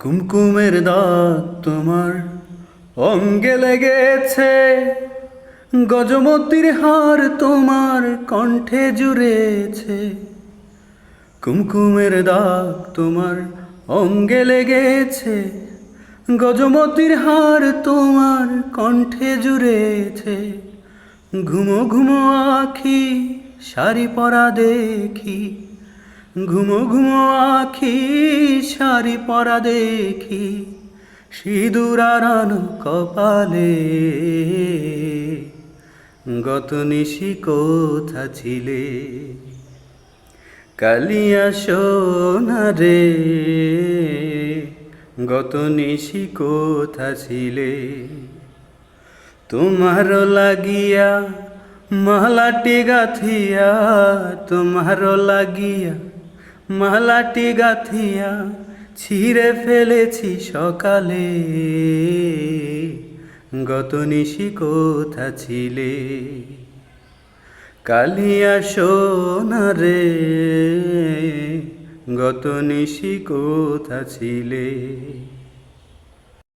কুমকুমের দাগ তোমার অঙ্গে লেগেছে, গজমতির হার তোমার কণ্ঠে জুড়েছে। কুমকুমের দাগ তোমার অঙ্গে লেগেছে, গজমতির হার তোমার কণ্ঠে জুড়েছে। ঘুমো ঘুমো আখি শাড়ি পরা দেখি, ঘুমো ঘুমো আখি শাড়ি পরা দেখি, সিঁদুর আরানো কপালে। গত নিশি কোথা ছিলে, কালিয়া সোনা রে, গত নিশি কোথা ছিলে। তোমারও লাগিয়া মালাটি গাথিয়া, তোমারও লাগিয়া মালাটি গাথিয়া ছিঁড়ে ফেলেছি সকালে। গত নিশি কোথা ছিলে, কালিয়া সোনা রে, গত নিশি কোথা ছিলে।